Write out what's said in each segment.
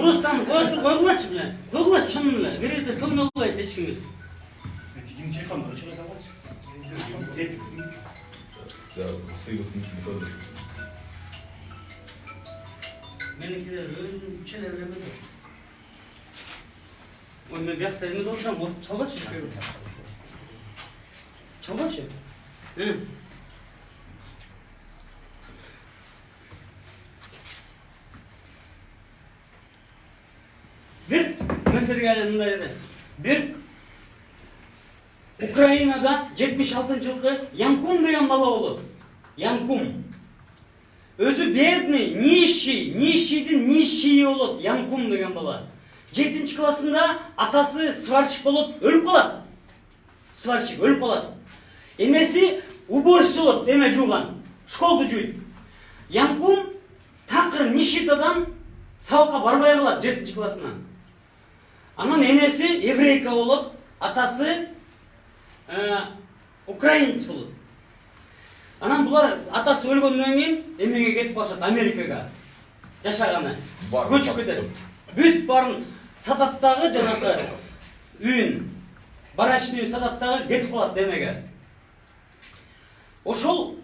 Просто койгулачы мына. Койгулачы чоң эле. Киргизде соң албайсыз эч кимиз. Тигин телефон өчүрө салгачы. Сыйлықтың телефоны. Меникилер өзүнүн челер эмеде. Ой, мен биякта эмеде отурам, от чалбачы. Чалбачы. Bir meselelerden mınday. Bir Ukrayna'da 76 yılki Yankun degan bala oldu. Yankun. Özü bедный, нищийдин нищийи болот. Yankun degan bala. 7-ci klasında atası сварщик болот, өлүп калат. Сварщик өлүп калат. Энеси уборщик болот, эме жууган. Школду жуйт. Yankun такыр нищетадан сабакка барбай калат 7-ci классынан. Анан энеси еврейка болот, атасы украинец болот. Анан булар атасы өлгөндөн кийин эмеге кетип калышат, Америкага. Жашаганы. Көчүп кетет. Бүт барын сатат дагы жанагы үйүн, барачный сатат дагы кетип калат эмеге. Ошол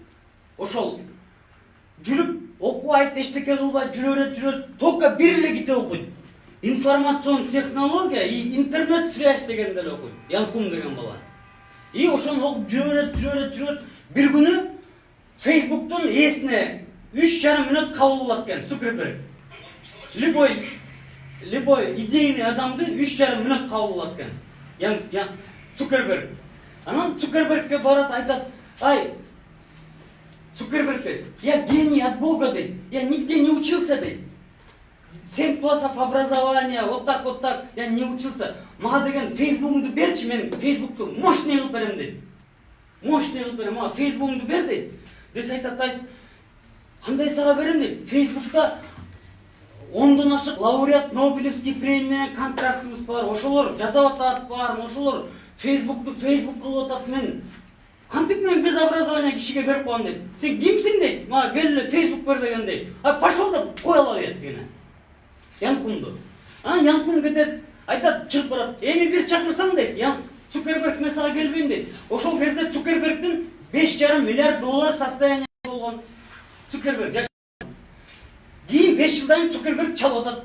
жүрүп окубайт, эчтеке кылбайт, жүрөт, только бир эле китеп окуйт. Информацион технология и интернет связь дегенде эле окуйт. Yankun деген бала. И ошону окуп жүрөт. Бир күнү Facebook'тун ээсине 3,5 мүнөт кабыл кылат экен Цукерберг. Любой идейный адамды 3,5 мүнөт кабыл кылат экен. Цукерберг. Анан Цукербергке барат, айтат: "Ай, Цукерберг, я гений от Бога, дейт. Я нигде не учился, дейт. 7 классов образования, вот так, я не учился. Мага деген Facebook'умду берчи, мен Facebook'ту мощный кылып берем, дейт. Мощный кылып берем, мага Facebook'умду бер, дейт. Десе айтат: "Кандай сага берем?" дейт. Facebook'та 10дон ашык лауреат Нобелевский премия контрактыбыз бар. Ошолор жазап атат бар, ошолор Facebook кылып атат. Мен кантип мен без образования кишиге берип коем, дейт. Сен кимсиң, дейт. Мага кел эле Facebook бер деген, дейт. Пошел деп кой ала берет деген. Yankунду. Yankун кетет, айтат, чыгып барат. Эми бир чакырсаң, дейт. Цукерберг мен сага келбейм, дейт. Ошол кезде Цукербергдин 5,5 миллиард доллар состояние болгон. Цукерберг кийин 5 жылдан кийин Цукерберг чалып атат.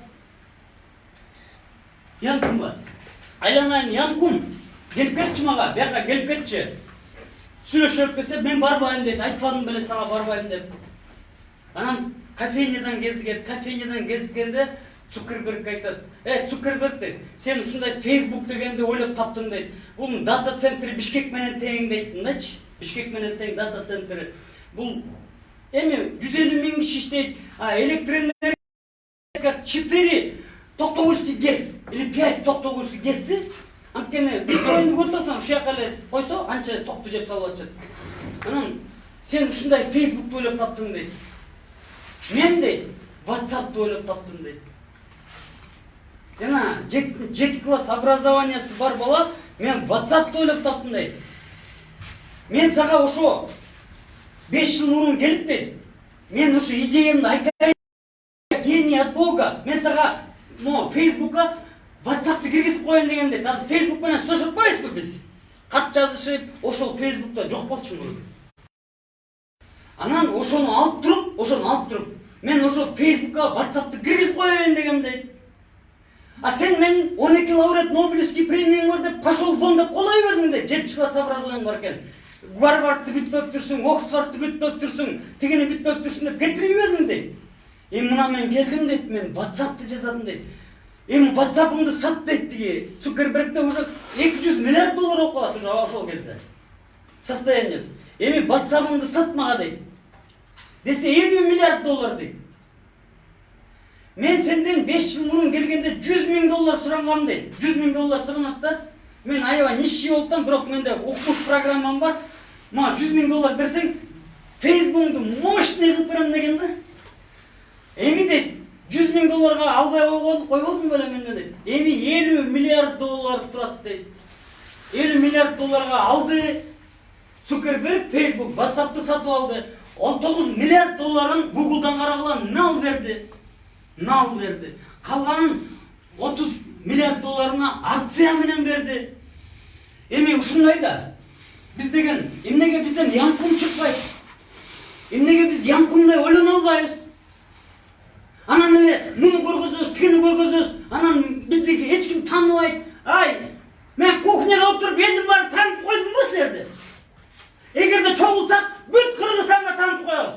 Yankun бар. Айланайын, Yankun, келип кетчи мага, бияка келип кетчи. Сүйлөшөп десе, мен барбайм, дейт. Айтпадым беле сага барбайм деп. Анан кафейнядан кезиккенде Цукерберг айтат: Цукерберг, дейт, сен ушундай Facebook дегенди ойлоп таптың, дейт. Бул дата центри Бишкек менен тең, дейт. Мындайчы, Бишкек менен тең дата центри. Бул эми 150 миң киши иштейт. Электроэнергия 4 токтогульский ГЭС или 5 токтогульский ГЭСти. Анткени биткоинди көрсөң, ушул жака эле койсо, анча токту жеп салып атышат. Анан сен ушундай Facebook'ты ойлоп таптың, дейт. Мен, дейт, WhatsApp'ты ойлоп таптым, дейт. Жана 7 класс образованиясы бар бала, мен WhatsApp'ты ойлоп таптым, дейт. Мен сага ошо 5 жыл мурун келип, дейт. Мен ошо идеямды айтайын, гений от Бога. Мен сага Facebook'ка WhatsApp'ты киргизип коеюн деген, дейт. Азыр Facebook менен сүйлөшүп атпайбызбы биз? Кат жазышып, ошол Facebook'та жок болчу мурун. Анан ошону алып туруп, мен ошо Facebook'ка WhatsApp'ты киргизип коеюн дегем, дейт. Сен мен 12 лауреат Нобелевский премияң бар деп, пошел вон деп колой бердиң, дейт. 7 класс образованиең бар экен. Гарвардты бүтпөп турсуң, Оксфордты бүтпөп турсуң, тигини бүтпөп турсуң деп кетирип бердиң, дейт. Мына мен келдим, дейт, мен WhatsApp'ты жазадым, дейт. WhatsApp'ымды сат, дейт, тиги. Цукербергде уже 200 миллиард доллар болуп калат уже ошол кезде. Состояниясы. WhatsApp'ымды сат мага, дейт. Десе 50 миллиард доллар, дейт. Мен сенден 5 жыл мурун келгенде 100 миң доллар сурангам, дейт. 100 миң доллар суранат да. Мен аябай нищий болуптам, бирок менде окумуш программам бар. Мага 100 миң доллар берсең, Facebook'ду мощный кылып берем деген да. Дейт, 100 миң долларга албай койгондум беле мен, дейт. 50 миллиард доллар турат, дейт. 50 миллиард долларга алды Цукерберг Facebook, WhatsApp'ты сатып алды. 19 миллиард долларын Google'дан карагыла нал берди. нал берди. Калганын 30 миллиард долларына акция менен берди. Эми ушундай да. Биз деген эмнеге бизден Янкум чыкпайт? Эмнеге биз Янкумдай ойлоно албайбыз? Анан эле муну көргөзөбүз, тигини көргөзөбүз. Анан биздики эч ким тааныбайт. Ай, мен кухняда отуруп элдин баарын таанып койдумбу силерди? Эгерде чогулсак, бүт Кыргызстанга таанып коебуз.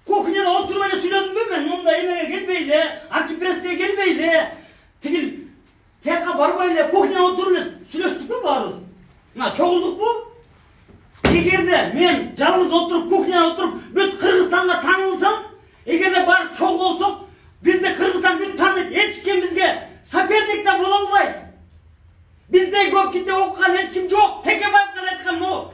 Кухняда отуруп эле сүйлөдүмбү мен? Мында эмеге келбей эле, антипресске келбей эле, тигил тияка барбай эле кухняда отуруп эле сүйлөштүкпү баарыбыз? Мына чогулдукпу? Эгерде мен жалгыз отуруп кухняда отуруп бүт Кыргызстанга таанылсам, эгерде баары чогуу болсок, бизде Кыргызстан бүт тааныйт. Эч ким бизге соперник да боло албайт. Биздей көп китеп окуган эч ким жок. Текебаевга айткан, но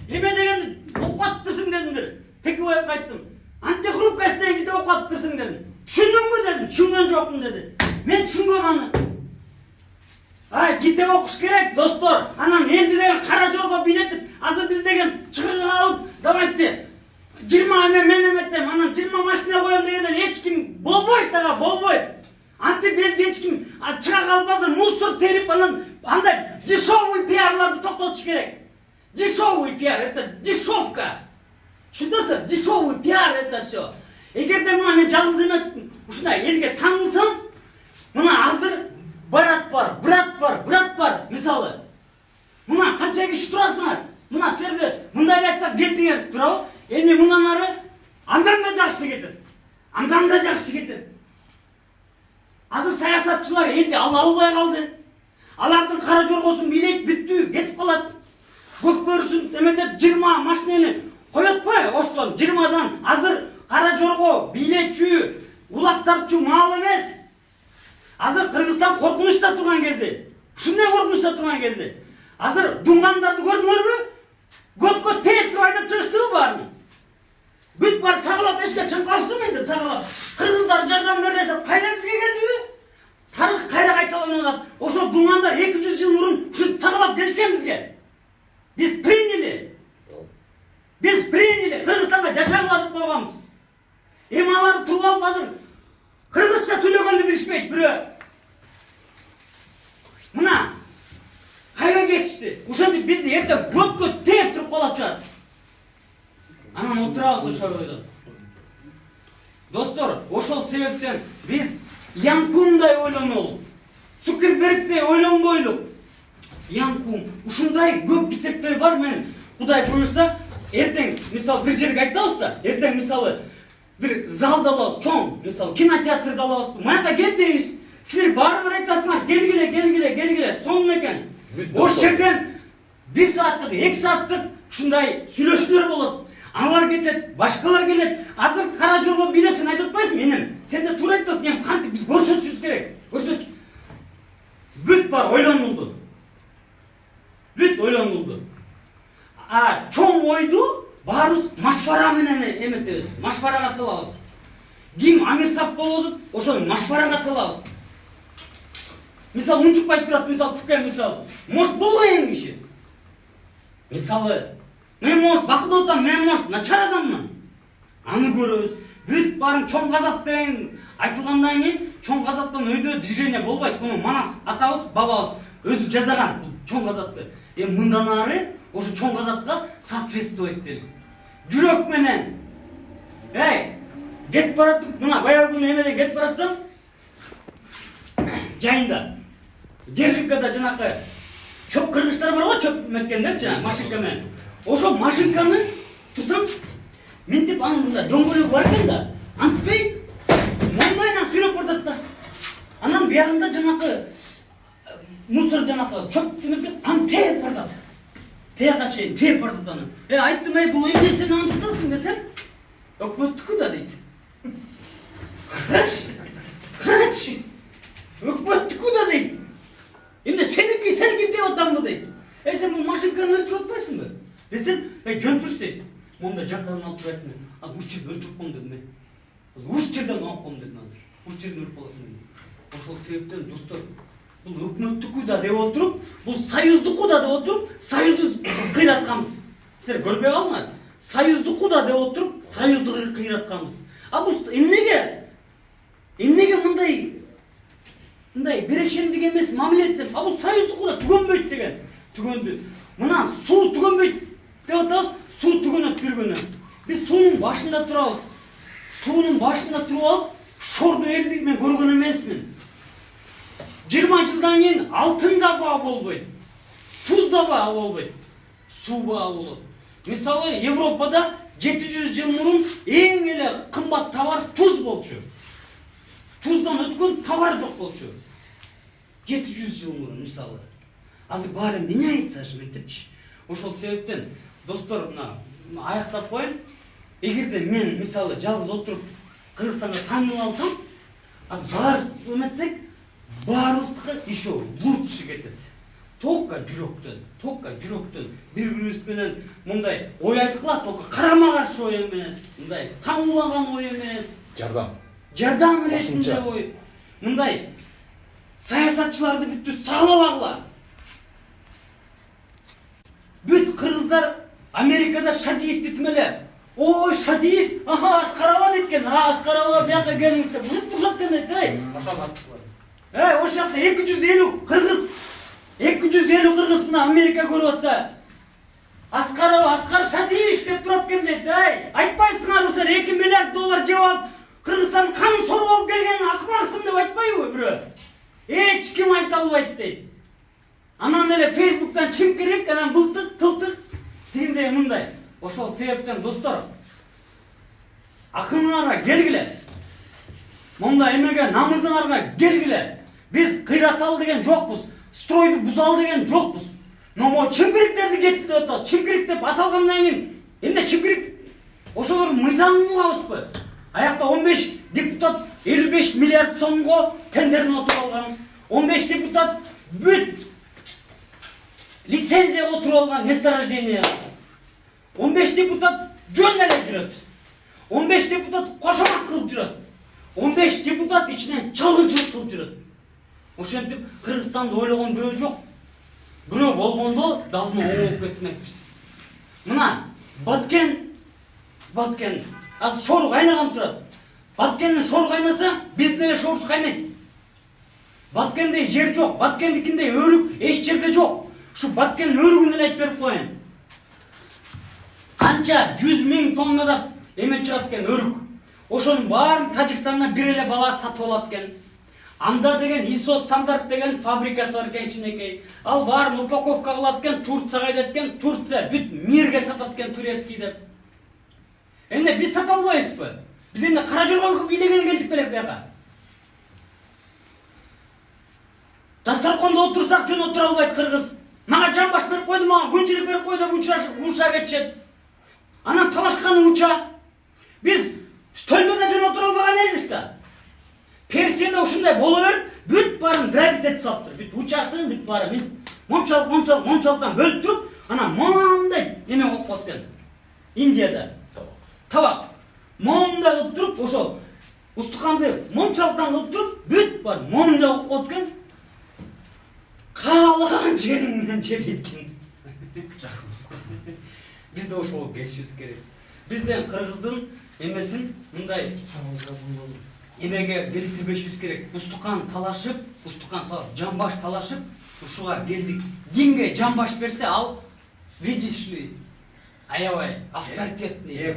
эме дегенди окуп атыптырсың дедимдер. Текебаевга айттым. Антихрупкость деген китеп окуп атыптырсың дедим. Түшүндүңбү дедим. Түшүнгөн жокмун деди. Мен түшүнгөм аны. Ай, китеп окуш керек, достор. Анан элди деген кара жолго бийлетип, азыр биз деген чыгыга алып, давайте 20 мен эметем, анан 20 машина коем дегенден эч ким болбойт ага, болбойт. Антип элди эч ким чыга калбасын, мусор терип, анан андай дешевый пиарларды токтотуш керек. Дешевый пиар, это дешевка. Түшүндүңүзбү? Дешевый пиар это все. Эгерде мына мен жалгыз эме ушундай элге таанылсам, мына азыр брат бар, мисалы. Мына канча киши турасыңар? Мына силерди мындай айтсак кел деген турабы? Эми мындан ары андан да жакшы кетет. Азыр саясатчылар элди ала албай калды. Алардын кара жоргосун бийлейт, бүттү, кетип калат. Көк бөрүсүн эметет 20 машинени коет го, оштон 20дан азыр кара жорго бийлетчү, улак тартчу маал эмес. Азыр Кыргызстан коркунучта турган кезде, ушундай коркунучта турган кезде, азыр дунгандарды көрдүңөрбү? Көткө тээп туруп айдап чыгыштыбы баарын? Бүт бар сагалап эшке чыгып калыштыбы менде сагалап? Кыргыздар жардам берди десеп, кайра бизге келдиби? Тарых кайра кайталанып атат. Ошол дуңгандар 200 жыл мурун ушу сагалап келишкен бизге. Биз приняли. Кыргызстанга жашагыла деп койганбыз. Эми алар туруп алып азыр кыргызча сүйлөгөндү билишпейт бирөө. Мына кайра кетишти. Ошентип бизди эртең көткө тээп туруп калат чыгат. Анан отурабыз ошол ойдо. Достор, ошол себептен биз Янкумдай ойлонолу. Цукербергдей ойлонбойлу. Янкум, ушундай көп китептер бар. Мен Кудай буйрса, эртең мисалы бир жерге айтабыз да, эртең мисалы бир залда алабыз, чоң, мисалы кинотеатрда алабыз. Маяка кел дейбиз. Силер баарыңар айтасыңар, келгиле, сонун экен. Ош жерден 1 сааттык, 2 сааттык ушундай сүйлөшүүлөр болот. Алар кетет, башкалар келет. Азыр кара жолго бийлеп сен айтып атпайсың менин. Сен де туура айтасың, эми кантип биз көрсөтүшүбүз керек. Көрсөтүш. Бүт бар ойлонулду. Чоң ойду баарыбыз машвара менен эметебиз. Машварага салабыз. Ким амирсап болот, ошону машварага салабыз. Мисалы унчукпай турат, мисалы түккен мисалы. Может болбойм киши. Мисалы мен может бакылуу адам, мен может начар адаммын. Аны көрөбүз. Бүт барын чоң казап деген айтылгандан кийин чоң казаптан өйдө движение болбойт. Муну Манас атабыз, бабабыз өзү жазаган чоң казапты. Эми мындан ары ошо чоң казапка соответствовать делик. Жүрөк менен. Кетип баратып, мына баягы күнү эмеден кетип баратсам, жайында Держикада жанакы чөп кыргычтар бар го, чөп меткендер жана машинка менен. Ошо машинканы турсам, мынтип анында дөңгөлөгү бар экен да. Антпей момайынан сүрөп бардат да. Анан биягында жанакы мусор жанакы чөп деметкен, аны тээп бардат. Тияка чейин тээп бардат аны. Айттым, бул эмне сен аны тутасың десем, өкмөттүкү да дейт. Карачы. Өкмөттүкү да дейт. Эмне сеники деп атамбы дейт. Сен бул машинканы өлтүрүп атпайсыңбы? Десем, жөнтүрүш дейт. Монда жакканы алып турат мен. Уш жерде өлтүрүп коем дедим мен. Уш жерден алып коем дедим азыр. Уш жерден өлүп каласың дедим. Ошол себептен достор, бул өкмөттүкү да деп отуруп, бул союздуку да деп отуруп, союзду кыйратканбыз. Силер көрбөй калыңар. Союздуку да деп отуруп, союзду кыйратканбыз. Бул эмнеге? мындай берешендик эмес мамиле этсем, а бул союздук да түгөнбөйт деген. Түгөндү. Мына суу түгөнбөйт деп атабыз, суу түгөнөт бир күнү. Биз суунун башында турабыз. Суунун башында туруп алып, шорду элди мен көргөн эмесмин. 20 жылдан кийин алтын да баа болбойт. Туз да баа болбойт. Суу баа болот. Мисалы Европада 700 жыл мурун эң эле кымбат товар туз болчу. Tuzdan ötkün tavar çok bolчу. 700 жыл мурун мисалы. Азыр баары эмне айтса шынтипчи. Ошол себептен достор мына аяктап коеюн. Эгерде мен мисалы жалгыз отуруп Кыргызстанга таңылып алсам, азыр баары эметсек, баарыбыздыкы еще лучше кетет. Только жүрөктөн бири-бирибиз менен мындай ой айтыкла, только карама каршы ой эмес, мындай таңуулаган ой эмес. Жардам ретинде ой. Мындай саясатчыларды бүттү саалабагыла. Бүт кыргыздар Америкада Шадиевди тимеле. Ой, Шадиев, Аскарова кеткен. Аскарова бияка келиңиз деп. Бурсат келет, ошол жакта 250 кыргыз 250 кыргыз мына Америка көрүп атса. Аскар Шадиевич деп турат экен дейт. Айтпайсыңар, 2 миллиард доллар жеп алып Кыргызстан канын соруп алып келген акмарсың деп айтпайбы бирөө? Эч ким айта албайт дейт. Анан эле Facebook'tan чим керек, анан тылтык тигиндей мындай. Ошол себептен достор, акыңарга келгиле. Монда эмеге намызыңарга келгиле. Биз кыйратал деген жокпуз, стройду бузал деген жокпуз. Но мо чимкириктерди кетти деп атабыз. Чимкирик деп аталгандан кийин эмне чимкирик? Ошолор мыйзамын угабызбы? Аякта 15 депутат 55 миллиард сомго тендерин отуруп алган. 15 депутат бүт лицензия отуруп алган месторождение. 15 депутат жөн эле жүрөт. 15 депутат кошомак кылып жүрөт. 15 депутат ичинен чалгынчылык кылып жүрөт. Ошентип Кыргызстанды ойлогон бирөө жок. Бирөө болгондо давно оңоп кетмекпиз. Мына Баткен аз шору кайнаган турат. Баткендин шору кайнаса, биздин эле шорубуз кайнайт. Баткендей жер жок, Баткендикиндей өрүк эч жерде жок. Ушу Баткен өрүгүн эле айтып берип коеюн. Канча 100 000 тоннада эме чыгат экен өрүк. Ошонун баарын Тажикстандан бир эле бала сатып алат экен. Анда деген ISO стандарт деген фабрикасы бар экен кичинекей. Ал баарын упаковка кылат экен, Турцияга айдат экен, Турция бүт мирге сатат экен турецкий деп. Эмне биз сата албайбызбы? Биз эмне кара жорго бийлеген келдик белек буяка. Дастарконда отурсак жөн отура албайт кыргыз. Мага жамбаш берип койду, мага күнчүлүк берип койду, уша кетчет. Анан талашканы уча. Биз стөлдөрдө жөн отура албаган элбиз да. Персияда ушундай боло берип, бүт баарын дравить салыптыр. Бүт учасын, бүт баары мен момчалыктан бөлүп туруп, анан моундай эме болуп калат экен. Индияда табак. Моундай кылып туруп, ошол устуканды момчалыктан кылып туруп, бүт баары моундай болуп калат экен. Каалаган жериңден жебейт экен. Биз да ошого келишибиз керек. Бизден кыргыздын эмесин мындай эмеге келтирбешибиз керек. Устукан талашып, жамбаш талашып, ушуга келдик. Кимге жамбаш берсе, ал видишь ли, аябай авторитетный.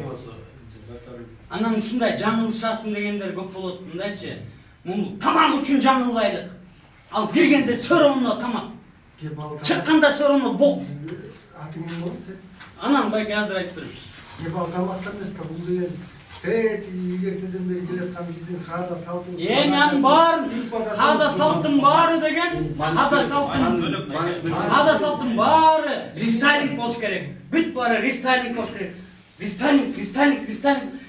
Анан ушундай жаңылышасың дегендер көп болот. Мындайчы, муну тамак үчүн жаңылбайлык. Ал киргенде сөрөөнө тамак. Чыкканда сөрөөнө бок. Атыңыз болот сен? Анан байке азыр айтып берем. Себал тамактан эмес да бул деген илгертеден бери келаткан биздин каада салтын. Мен баарын каада салттын баары деген каада салттын баары рестайлинг болуш керек. Бүт баары рестайлинг болуш керек. Рестайлинг.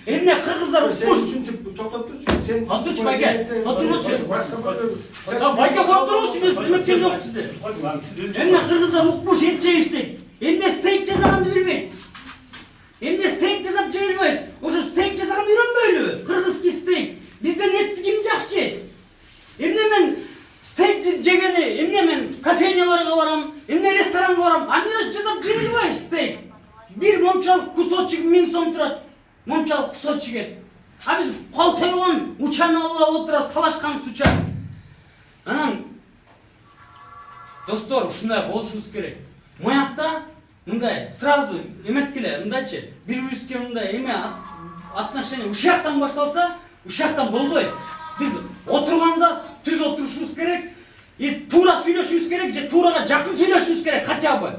Эмне кыргыздар укмуш Ушинтип токтоп турчу. Сен Отуч байке, отурмузчу. Башка бирөө. Байке отурмузчу, биз билмекчи жок сизди. Эмне кыргыздар укмуш эт жейбиз дейт. Эмне стейк жасаганды билбейт. Эмне стейк жасап жей албайбыз. Ошо стейк жасаганды үйрөнбөйлүбү? Кыргызский стейк. Бизден этти ким жакшы жейт? Эмне мен стейк жегени, эмне мен кофейняларга барам, эмне ресторанга барам, а мен өз жасап жей албайм стейк. Бир момчалык кусочек 1000 сом турат. Момчалык кусочек. А біз қол тойған учаны алып отырады, талашқанымыз уча. Анан, достор, ушундай болушубуз керек. Моякта мындай сразу эметкиле, мындайчы, бири-бирибизге мындай эме отношение ушактан башталса, ушактан болбойт. Биз отурганда түз отурушубуз керек, туура сүйлөшүбүз керек, же туурага жакын сүйлөшүбүз керек хотя бы.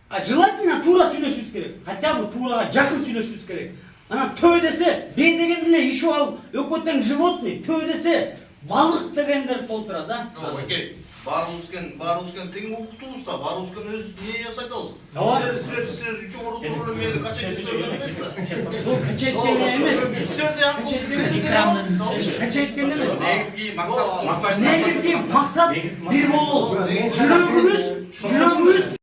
А желательно туура сүйлөшүбүз керек, хотя бы туурага жакын сүйлөшүбүз керек. Анан төө десе, бен деген деле иши ал экөө тең животный, төө десе балык дегендер толтурат, да? Окей. Барыбызкен тең укуктубуз да, барыбызкен өз эмне жасайт алабыз. Ооба. Силер үчүн отуруп мени качайт көргөн эмес да. Бул качайткан эмес. Качайткан эмес. Негизги максат Негизги максат бир болуу. Жүрөгүбүз